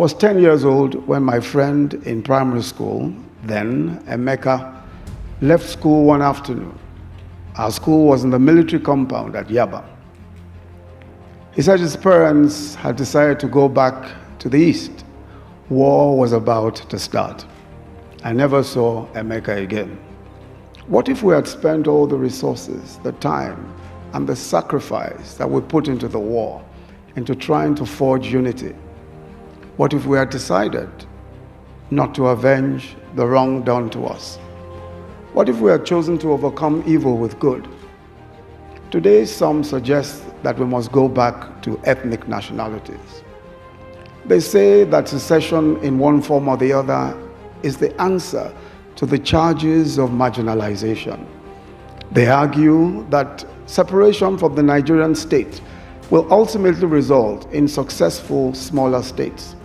was 10 years old when my friend in primary school, then Emeka, left school one afternoon. Our school was in the military compound at Yaba. He said his parents had decided to go back to the east. War was about to start. I never saw Emeka again. What if we had spent all the resources, the time, and the sacrifice that we put into the war, into trying to forge unity? What if we had decided not to avenge the wrong done to us? What if we had chosen to overcome evil with good? Today, some suggest that we must go back to ethnic nationalities. They say that secession in one form or the other is the answer to the charges of marginalization. They argue that separation from the Nigerian state will ultimately result in successful smaller states.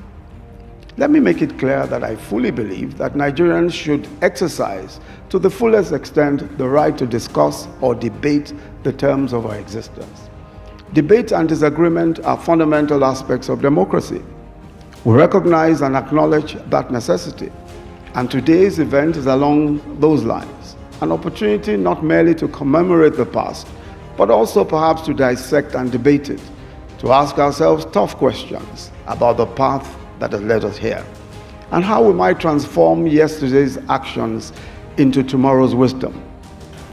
Let me make it clear that I fully believe that Nigerians should exercise to the fullest extent the right to discuss or debate the terms of our existence. Debate and disagreement are fundamental aspects of democracy. We recognize and acknowledge that necessity, and today's event is along those lines, an opportunity not merely to commemorate the past, but also perhaps to dissect and debate it, to ask ourselves tough questions about the path that has led us here, and how we might transform yesterday's actions into tomorrow's wisdom.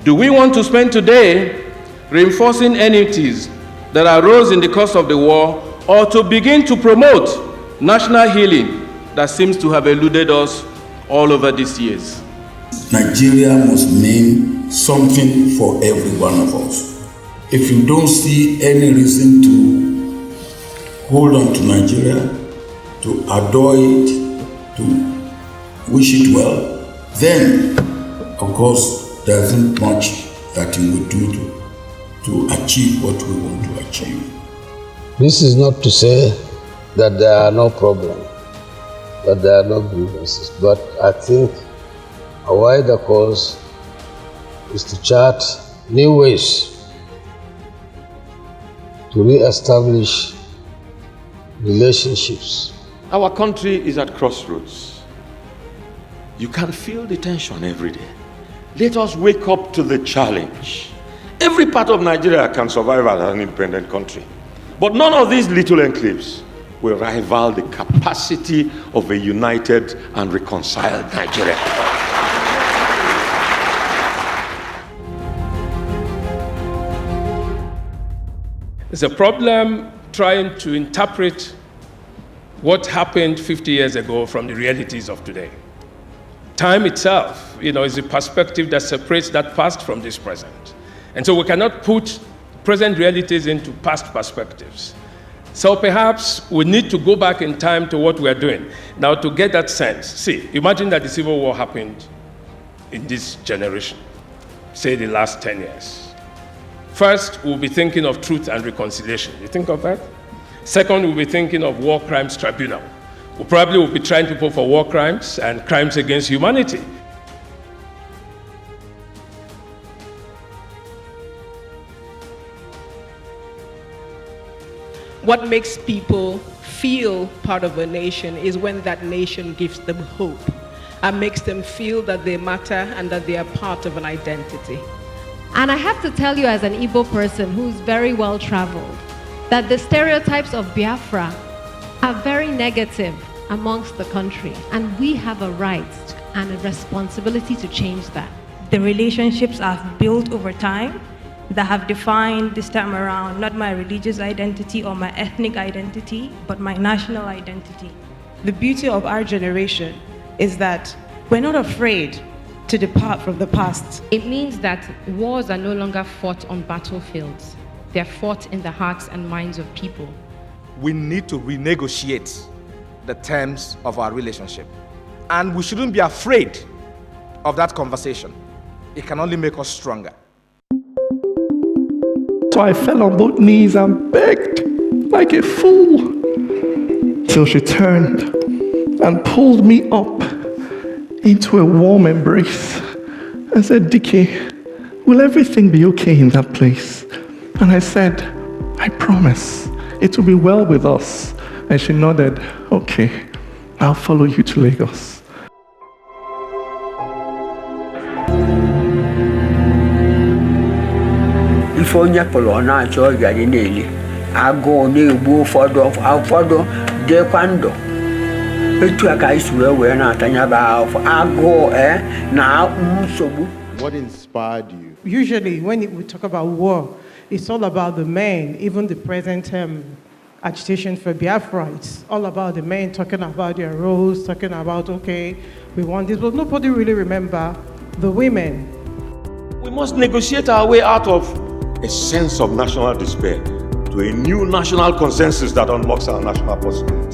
Do we want to spend today reinforcing enmities that arose in the course of the war, or to begin to promote national healing that seems to have eluded us all over these years? Nigeria must mean something for every one of us. If you don't see any reason to hold on to Nigeria, to adore it, to wish it well, then, of course, there isn't much that you would do to achieve what we want to achieve. This is not to say that there are no problems, that there are no grievances, but I think a wider cause is to chart new ways to re-establish relationships. Our country is at crossroads. You can feel the tension every day. Let us wake up to the challenge. Every part of Nigeria can survive as an independent country, but none of these little enclaves will rival the capacity of a united and reconciled Nigeria. It's a problem trying to interpret what happened 50 years ago from the realities of today. Time itself, is a perspective that separates that past from this present. And so we cannot put present realities into past perspectives. So perhaps we need to go back in time to what we are doing. Now, to get that sense, see, imagine that the Civil War happened in this generation, say the last 10 years. First, we'll be thinking of truth and reconciliation. You think of that? Second, we'll be thinking of war crimes tribunal. We probably will be trying people for war crimes and crimes against humanity. What makes people feel part of a nation is when that nation gives them hope and makes them feel that they matter and that they are part of an identity. And I have to tell you, as an Igbo person who's very well traveled, that the stereotypes of Biafra are very negative amongst the country, and we have a right and a responsibility to change that. The relationships I've built over time that have defined this time around not my religious identity or my ethnic identity, but my national identity. The beauty of our generation is that we're not afraid to depart from the past. It means that wars are no longer fought on battlefields. They're fought in the hearts and minds of people. We need to renegotiate the terms of our relationship. And we shouldn't be afraid of that conversation. It can only make us stronger. So I fell on both knees and begged like a fool till she turned and pulled me up into a warm embrace and said, "Dike, will everything be okay in that place?" And I said, "I promise, it will be well with us." And she nodded, "Okay." I'll follow you to Lagos. If onye pụrụ na-achọ ọrịa dị n'eli, agụụ na-egbu ụfọdụ dịkwa ndụ. Etu aka isi wee na-atanya bụ agụụ na nsogbu. What inspired you? Usually, when we talk about war, it's all about the men, even the present agitation for Biafra. It's all about the men talking about their roles, talking about, okay, we want this, but nobody really remember the women. We must negotiate our way out of a sense of national despair to a new national consensus that unlocks our national possibility.